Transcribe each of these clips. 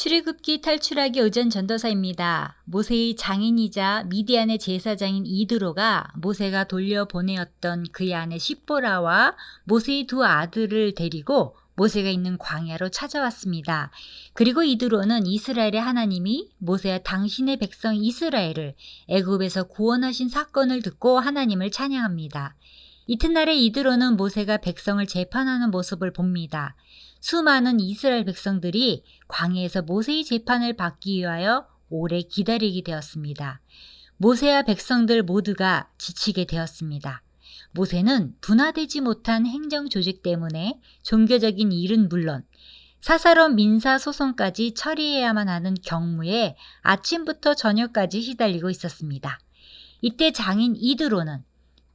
출애굽기 탈출하기 의전 전도사입니다. 모세의 장인이자 미디안의 제사장인 이드로가 모세가 돌려보내었던 그의 아내 십보라와 모세의 두 아들을 데리고 모세가 있는 광야로 찾아왔습니다. 그리고 이드로는 이스라엘의 하나님이 모세와 당신의 백성 이스라엘을 애굽에서 구원하신 사건을 듣고 하나님을 찬양합니다. 이튿날에 이드로는 모세가 백성을 재판하는 모습을 봅니다. 수많은 이스라엘 백성들이 광야에서 모세의 재판을 받기 위하여 오래 기다리게 되었습니다. 모세와 백성들 모두가 지치게 되었습니다. 모세는 분화되지 못한 행정 조직 때문에 종교적인 일은 물론 사사로운 민사소송까지 처리해야만 하는 경무에 아침부터 저녁까지 시달리고 있었습니다. 이때 장인 이드로는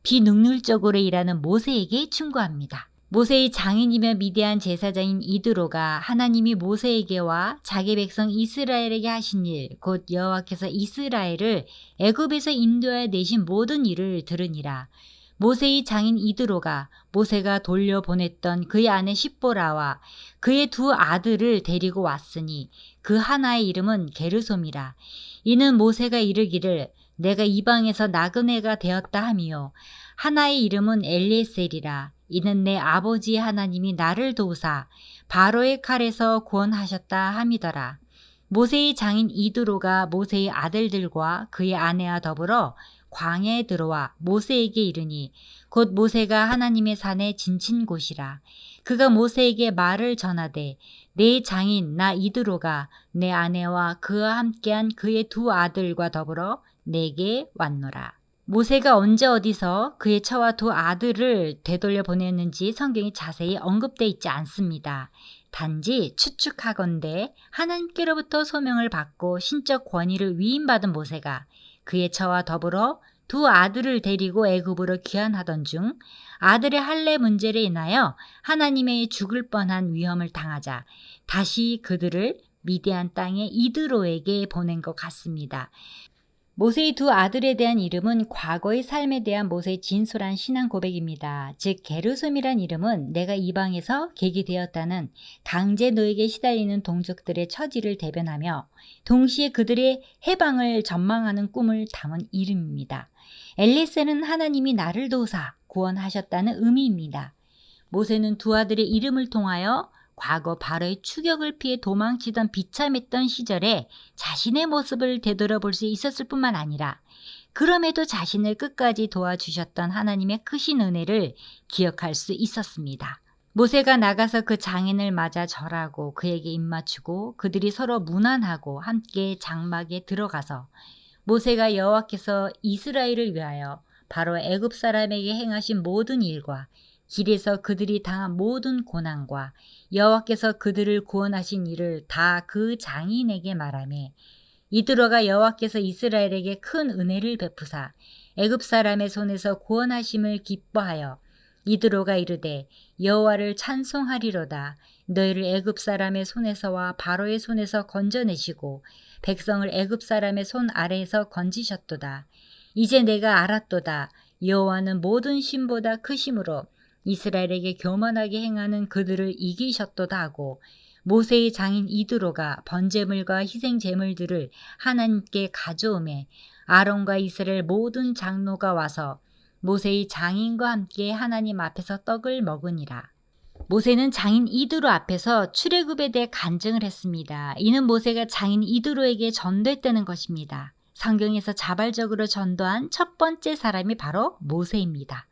비능률적으로 일하는 모세에게 충고합니다. 모세의 장인이며 미디안 제사장인 이드로가 하나님이 모세에게와 자기 백성 이스라엘에게 하신 일, 곧 여호와께서 이스라엘을 애굽에서 인도하여 내신 모든 일을 들으니라. 모세의 장인 이드로가 모세가 돌려보냈던 그의 아내 십보라와 그의 두 아들을 데리고 왔으니 그 하나의 이름은 게르솜이라. 이는 모세가 이르기를 내가 이방에서 나그네가 되었다 하미요 하나의 이름은 엘리에셀이라. 이는 내 아버지의 하나님이 나를 도우사 바로의 칼에서 구원하셨다 함이더라. 모세의 장인 이드로가 모세의 아들들과 그의 아내와 더불어 광야에 들어와 모세에게 이르니 곧 모세가 하나님의 산에 진친 곳이라. 그가 모세에게 말을 전하되 내 장인 나 이드로가 내 아내와 그와 함께한 그의 두 아들과 더불어 내게 왔노라. 모세가 언제 어디서 그의 처와 두 아들을 되돌려 보냈는지 성경이 자세히 언급되어 있지 않습니다. 단지 추측하건대 하나님께로부터 소명을 받고 신적 권위를 위임받은 모세가 그의 처와 더불어 두 아들을 데리고 애굽으로 귀환하던 중 아들의 할례 문제로 인하여 하나님의 죽을 뻔한 위험을 당하자 다시 그들을 미디안 땅의 이드로에게 보낸 것 같습니다. 모세의 두 아들에 대한 이름은 과거의 삶에 대한 모세의 진솔한 신앙 고백입니다. 즉 게르솜이란 이름은 내가 이방에서 계기되었다는 강제 노역에 시달리는 동족들의 처지를 대변하며 동시에 그들의 해방을 전망하는 꿈을 담은 이름입니다. 엘리셀은 하나님이 나를 도우사 구원하셨다는 의미입니다. 모세는 두 아들의 이름을 통하여 과거 바로의 추격을 피해 도망치던 비참했던 시절에 자신의 모습을 되돌아볼 수 있었을 뿐만 아니라 그럼에도 자신을 끝까지 도와주셨던 하나님의 크신 은혜를 기억할 수 있었습니다. 모세가 나가서 그 장인을 맞아 절하고 그에게 입맞추고 그들이 서로 문안하고 함께 장막에 들어가서 모세가 여호와께서 이스라엘을 위하여 바로 애굽 사람에게 행하신 모든 일과 길에서 그들이 당한 모든 고난과 여호와께서 그들을 구원하신 일을 다 그 장인에게 말하며 이드로가 여호와께서 이스라엘에게 큰 은혜를 베푸사 애굽 사람의 손에서 구원하심을 기뻐하여 이드로가 이르되 여호와를 찬송하리로다. 너희를 애굽 사람의 손에서와 바로의 손에서 건져내시고 백성을 애굽 사람의 손 아래에서 건지셨도다. 이제 내가 알았도다. 여호와는 모든 신보다 크심으로 이스라엘에게 교만하게 행하는 그들을 이기셨도다 하고 모세의 장인 이드로가 번제물과 희생제물들을 하나님께 가져오매 아론과 이스라엘 모든 장로가 와서 모세의 장인과 함께 하나님 앞에서 떡을 먹으니라. 모세는 장인 이드로 앞에서 출애굽에 대해 간증을 했습니다. 이는 모세가 장인 이드로에게 전도했다는 것입니다. 성경에서 자발적으로 전도한 첫 번째 사람이 바로 모세입니다.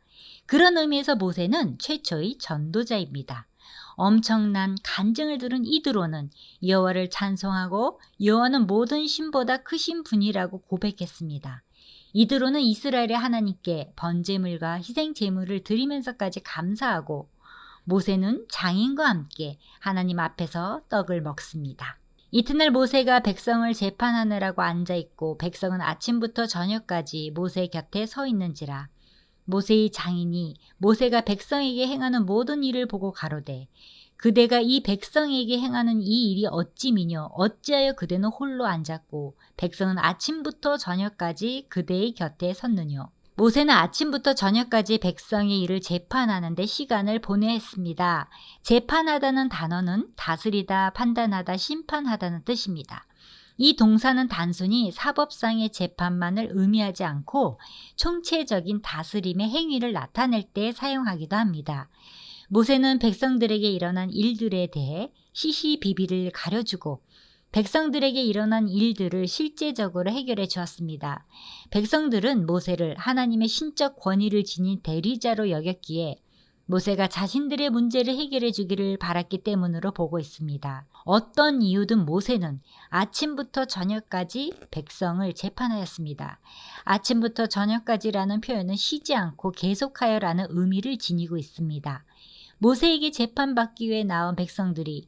그런 의미에서 모세는 최초의 전도자입니다. 엄청난 간증을 들은 이드로는 여호와를 찬송하고 여호와는 모든 신보다 크신 분이라고 고백했습니다. 이드로는 이스라엘의 하나님께 번제물과 희생제물을 드리면서까지 감사하고 모세는 장인과 함께 하나님 앞에서 떡을 먹습니다. 이튿날 모세가 백성을 재판하느라고 앉아있고 백성은 아침부터 저녁까지 모세 곁에 서 있는지라. 모세의 장인이 모세가 백성에게 행하는 모든 일을 보고 가로되 그대가 이 백성에게 행하는 이 일이 어찌 미뇨 어찌하여 그대는 홀로 앉았고 백성은 아침부터 저녁까지 그대의 곁에 섰느뇨. 모세는 아침부터 저녁까지 백성의 일을 재판하는 데 시간을 보내야 했습니다. 재판하다는 단어는 다스리다, 판단하다, 심판하다는 뜻입니다. 이 동사는 단순히 사법상의 재판만을 의미하지 않고 총체적인 다스림의 행위를 나타낼 때 사용하기도 합니다. 모세는 백성들에게 일어난 일들에 대해 시시비비를 가려주고 백성들에게 일어난 일들을 실제적으로 해결해 주었습니다. 백성들은 모세를 하나님의 신적 권위를 지닌 대리자로 여겼기에 모세가 자신들의 문제를 해결해 주기를 바랐기 때문으로 보고 있습니다. 어떤 이유든 모세는 아침부터 저녁까지 백성을 재판하였습니다. 아침부터 저녁까지라는 표현은 쉬지 않고 계속하여라는 의미를 지니고 있습니다. 모세에게 재판받기 위해 나온 백성들이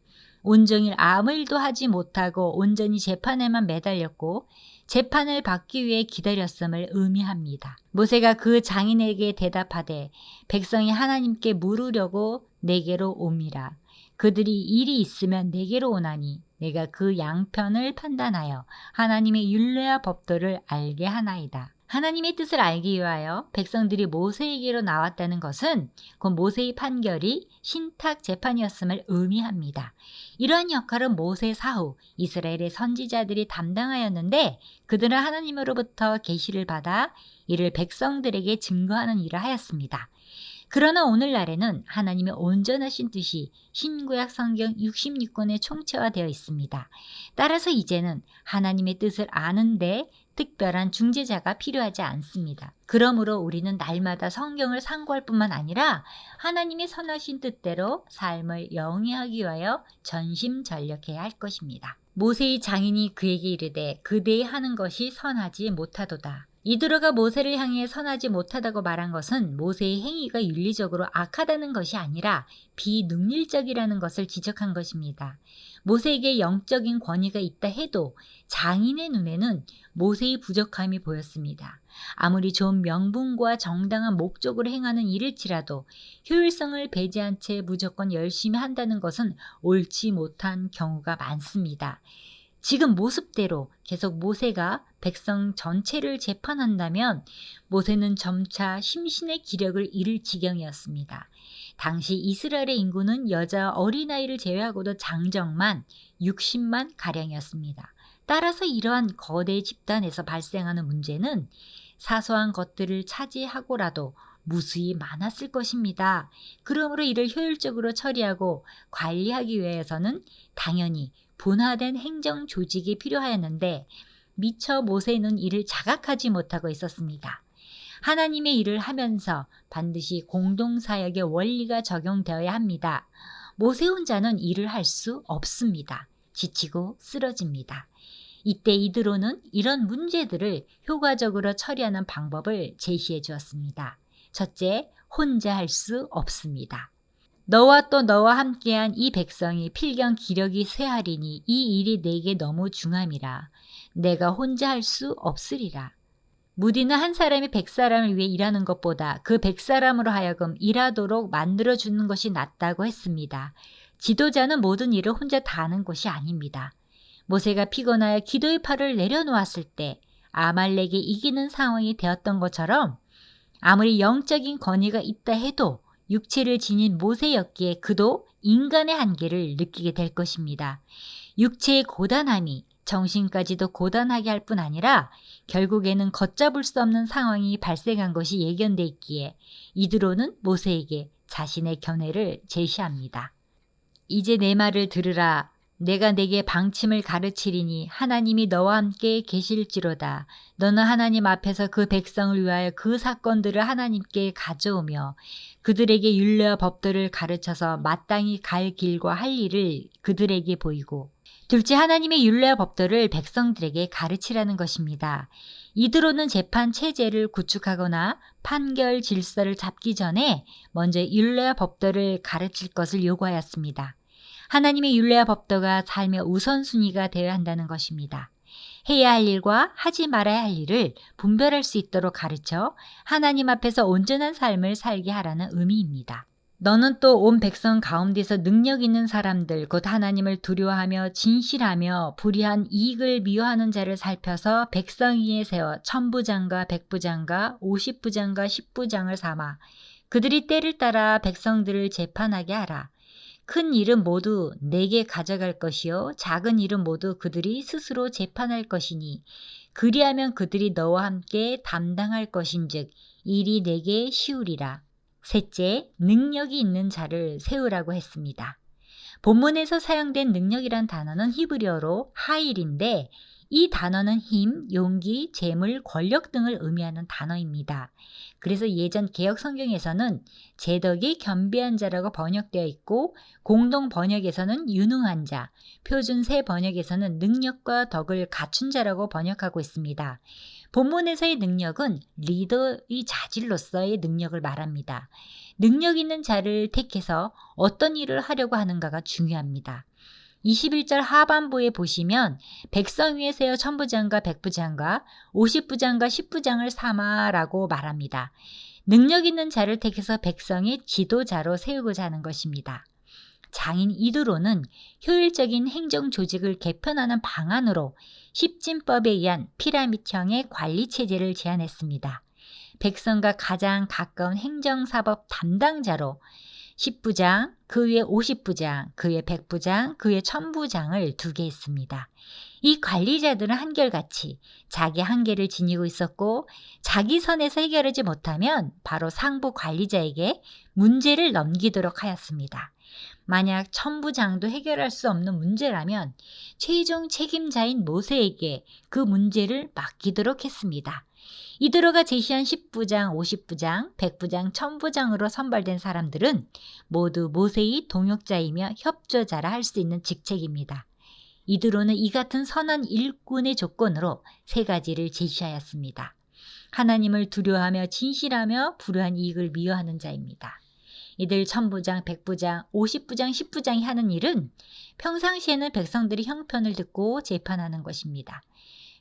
온종일 아무 일도 하지 못하고 온전히 재판에만 매달렸고 재판을 받기 위해 기다렸음을 의미합니다. 모세가 그 장인에게 대답하되 백성이 하나님께 물으려고 내게로 옴이라. 그들이 일이 있으면 내게로 오나니 내가 그 양편을 판단하여 하나님의 율례와 법도를 알게 하나이다. 하나님의 뜻을 알기 위하여 백성들이 모세에게로 나왔다는 것은 곧 모세의 판결이 신탁 재판이었음을 의미합니다. 이러한 역할은 모세 사후 이스라엘의 선지자들이 담당하였는데 그들은 하나님으로부터 계시를 받아 이를 백성들에게 증거하는 일을 하였습니다. 그러나 오늘날에는 하나님의 온전하신 뜻이 신구약 성경 66권에 총체화되어 있습니다. 따라서 이제는 하나님의 뜻을 아는데 특별한 중재자가 필요하지 않습니다. 그러므로 우리는 날마다 성경을 상고할 뿐만 아니라 하나님의 선하신 뜻대로 삶을 영위하기 위하여 전심전력해야 할 것입니다. 모세의 장인이 그에게 이르되 그대의 하는 것이 선하지 못하도다. 이드로가 모세를 향해 선하지 못하다고 말한 것은 모세의 행위가 윤리적으로 악하다는 것이 아니라 비능률적이라는 것을 지적한 것입니다. 모세에게 영적인 권위가 있다 해도 장인의 눈에는 모세의 부족함이 보였습니다. 아무리 좋은 명분과 정당한 목적으로 행하는 일일지라도 효율성을 배제한 채 무조건 열심히 한다는 것은 옳지 못한 경우가 많습니다. 지금 모습대로 계속 모세가 백성 전체를 재판한다면 모세는 점차 심신의 기력을 잃을 지경이었습니다. 당시 이스라엘의 인구는 여자 어린아이를 제외하고도 장정만 60만 가량이었습니다. 따라서 이러한 거대 집단에서 발생하는 문제는 사소한 것들을 차지하고라도 무수히 많았을 것입니다. 그러므로 이를 효율적으로 처리하고 관리하기 위해서는 당연히 분화된 행정 조직이 필요하였는데 미처 모세는 이를 자각하지 못하고 있었습니다. 하나님의 일을 하면서 반드시 공동사역의 원리가 적용되어야 합니다. 모세 혼자는 일을 할 수 없습니다. 지치고 쓰러집니다. 이때 이드로는 이런 문제들을 효과적으로 처리하는 방법을 제시해 주었습니다. 첫째, 혼자 할 수 없습니다. 너와 또 너와 함께한 이 백성이 필경 기력이 쇠하리니 이 일이 내게 너무 중함이라. 내가 혼자 할 수 없으리라. 무디는 한 사람이 100사람을 위해 일하는 것보다 그 100사람으로 하여금 일하도록 만들어주는 것이 낫다고 했습니다. 지도자는 모든 일을 혼자 다 하는 것이 아닙니다. 모세가 피곤하여 기도의 팔을 내려놓았을 때 아말렉이 이기는 상황이 되었던 것처럼 아무리 영적인 권위가 있다 해도 육체를 지닌 모세였기에 그도 인간의 한계를 느끼게 될 것입니다. 육체의 고단함이 정신까지도 고단하게 할 뿐 아니라 결국에는 걷잡을 수 없는 상황이 발생한 것이 예견돼 있기에 이드로는 모세에게 자신의 견해를 제시합니다. 이제 내 말을 들으라. 내가 내게 방침을 가르치리니 하나님이 너와 함께 계실지로다. 너는 하나님 앞에서 그 백성을 위하여 그 사건들을 하나님께 가져오며 그들에게 율례와 법도를 가르쳐서 마땅히 갈 길과 할 일을 그들에게 보이고 둘째, 하나님의 율례와 법도를 백성들에게 가르치라는 것입니다. 이드로는 재판 체제를 구축하거나 판결 질서를 잡기 전에 먼저 율례와 법도를 가르칠 것을 요구하였습니다. 하나님의 율례와 법도가 삶의 우선순위가 되어야 한다는 것입니다. 해야 할 일과 하지 말아야 할 일을 분별할 수 있도록 가르쳐 하나님 앞에서 온전한 삶을 살게 하라는 의미입니다. 너는 또 온 백성 가운데서 능력 있는 사람들 곧 하나님을 두려워하며 진실하며 불의한 이익을 미워하는 자를 살펴서 백성 위에 세워 천부장과 백부장과 50부장과 10부장을 삼아 그들이 때를 따라 백성들을 재판하게 하라. 큰 일은 모두 내게 가져갈 것이요 작은 일은 모두 그들이 스스로 재판할 것이니 그리하면 그들이 너와 함께 담당할 것인즉 일이 내게 쉬우리라. 셋째, 능력이 있는 자를 세우라고 했습니다. 본문에서 사용된 능력이란 단어는 히브리어로 하일인데 이 단어는 힘, 용기, 재물, 권력 등을 의미하는 단어입니다. 그래서 예전 개역 성경에서는 제덕이 겸비한 자라고 번역되어 있고 공동 번역에서는 유능한 자, 표준 새 번역에서는 능력과 덕을 갖춘 자라고 번역하고 있습니다. 본문에서의 능력은 리더의 자질로서의 능력을 말합니다. 능력 있는 자를 택해서 어떤 일을 하려고 하는가가 중요합니다. 21절 하반부에 보시면 백성 위에 세워 천부장과 백부장과 50부장과 10부장을 삼아라고 말합니다. 능력 있는 자를 택해서 백성의 지도자로 세우고자 하는 것입니다. 장인 이드로는 효율적인 행정 조직을 개편하는 방안으로 십진법에 의한 피라밋형의 관리 체제를 제안했습니다. 백성과 가장 가까운 행정사법 담당자로 10부장, 그 위에 50부장, 그 위에 100부장, 그 위에 1000부장을 두게 했습니다. 이 관리자들은 한결같이 자기 한계를 지니고 있었고 자기 선에서 해결하지 못하면 바로 상부 관리자에게 문제를 넘기도록 하였습니다. 만약 천부장도 해결할 수 없는 문제라면 최종 책임자인 모세에게 그 문제를 맡기도록 했습니다. 이드로가 제시한 10부장, 50부장, 100부장, 1000부장으로 선발된 사람들은 모두 모세의 동역자이며 협조자라 할 수 있는 직책입니다. 이드로는 이 같은 선한 일꾼의 조건으로 세 가지를 제시하였습니다. 하나님을 두려워하며 진실하며 불의한 이익을 미워하는 자입니다. 이들 천부장, 백부장, 50부장, 10부장이 하는 일은 평상시에는 백성들이 형편을 듣고 재판하는 것입니다.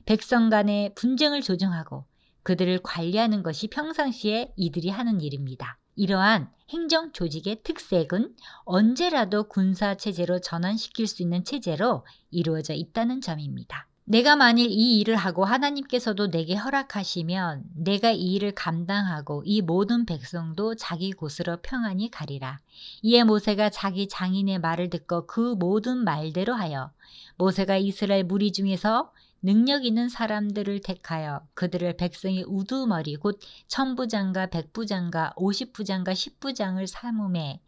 백성 간의 분쟁을 조정하고 그들을 관리하는 것이 평상시에 이들이 하는 일입니다. 이러한 행정 조직의 특색은 언제라도 군사체제로 전환시킬 수 있는 체제로 이루어져 있다는 점입니다. 내가 만일 이 일을 하고 하나님께서도 내게 허락하시면 내가 이 일을 감당하고 이 모든 백성도 자기 곳으로 평안히 가리라. 이에 모세가 자기 장인의 말을 듣고 그 모든 말대로 하여 모세가 이스라엘 무리 중에서 능력 있는 사람들을 택하여 그들을 백성의 우두머리 곧 천부장과 백부장과 50부장과 10부장을 삼음해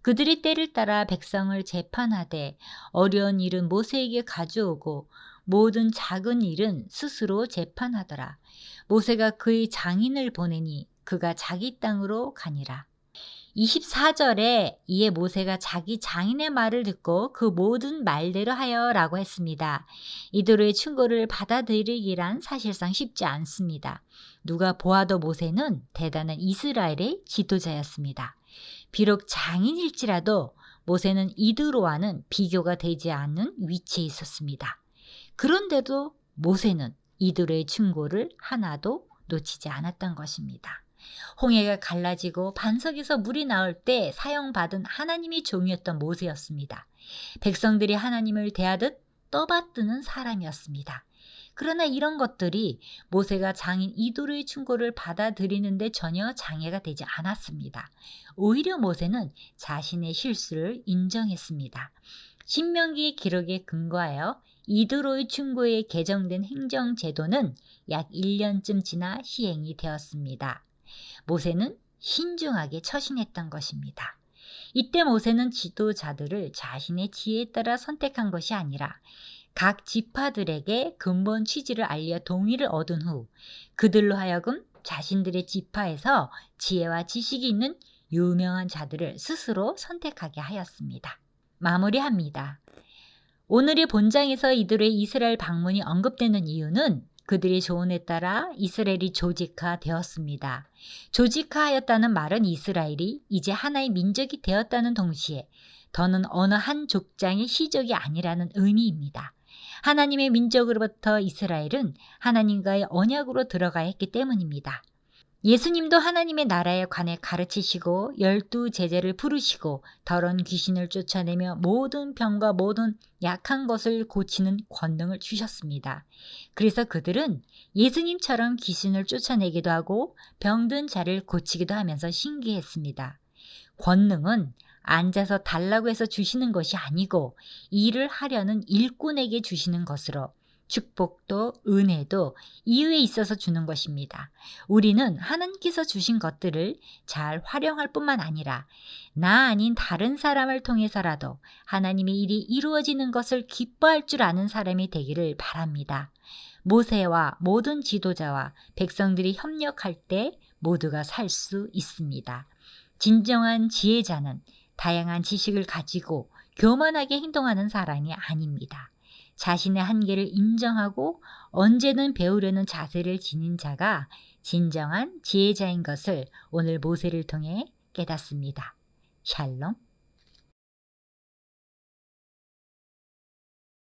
그들이 때를 따라 백성을 재판하되 어려운 일은 모세에게 가져오고 모든 작은 일은 스스로 재판하더라. 모세가 그의 장인을 보내니 그가 자기 땅으로 가니라. 24절에 이에 모세가 자기 장인의 말을 듣고 그 모든 말대로 하여라고 했습니다. 이드로의 충고를 받아들이기란 사실상 쉽지 않습니다. 누가 보아도 모세는 대단한 이스라엘의 지도자였습니다. 비록 장인일지라도 모세는 이드로와는 비교가 되지 않는 위치에 있었습니다. 그런데도 모세는 이드로의 충고를 하나도 놓치지 않았던 것입니다. 홍해가 갈라지고 반석에서 물이 나올 때 사용받은 하나님의 종이었던 모세였습니다. 백성들이 하나님을 대하듯 떠받드는 사람이었습니다. 그러나 이런 것들이 모세가 장인 이드로의 충고를 받아들이는데 전혀 장애가 되지 않았습니다. 오히려 모세는 자신의 실수를 인정했습니다. 신명기 기록에 근거하여 이드로의 충고에 개정된 행정제도는 약 1년쯤 지나 시행이 되었습니다. 모세는 신중하게 처신했던 것입니다. 이때 모세는 지도자들을 자신의 지혜에 따라 선택한 것이 아니라 각 지파들에게 근본 취지를 알려 동의를 얻은 후 그들로 하여금 자신들의 지파에서 지혜와 지식이 있는 유명한 자들을 스스로 선택하게 하였습니다. 마무리합니다. 오늘의 본장에서 이들의 이스라엘 방문이 언급되는 이유는 그들의 조언에 따라 이스라엘이 조직화되었습니다. 조직화하였다는 말은 이스라엘이 이제 하나의 민족이 되었다는 동시에 더는 어느 한 족장의 시족이 아니라는 의미입니다. 하나님의 민족으로부터 이스라엘은 하나님과의 언약으로 들어가야 했기 때문입니다. 예수님도 하나님의 나라에 관해 가르치시고 12 제자를 부르시고 더러운 귀신을 쫓아내며 모든 병과 모든 약한 것을 고치는 권능을 주셨습니다. 그래서 그들은 예수님처럼 귀신을 쫓아내기도 하고 병든 자를 고치기도 하면서 신기했습니다. 권능은 앉아서 달라고 해서 주시는 것이 아니고 일을 하려는 일꾼에게 주시는 것으로 축복도 은혜도 이유에 있어서 주는 것입니다. 우리는 하나님께서 주신 것들을 잘 활용할 뿐만 아니라 나 아닌 다른 사람을 통해서라도 하나님의 일이 이루어지는 것을 기뻐할 줄 아는 사람이 되기를 바랍니다. 모세와 모든 지도자와 백성들이 협력할 때 모두가 살 수 있습니다. 진정한 지혜자는 다양한 지식을 가지고 교만하게 행동하는 사람이 아닙니다. 자신의 한계를 인정하고 언제든 배우려는 자세를 지닌 자가 진정한 지혜자인 것을 오늘 모세를 통해 깨닫습니다. 샬롬.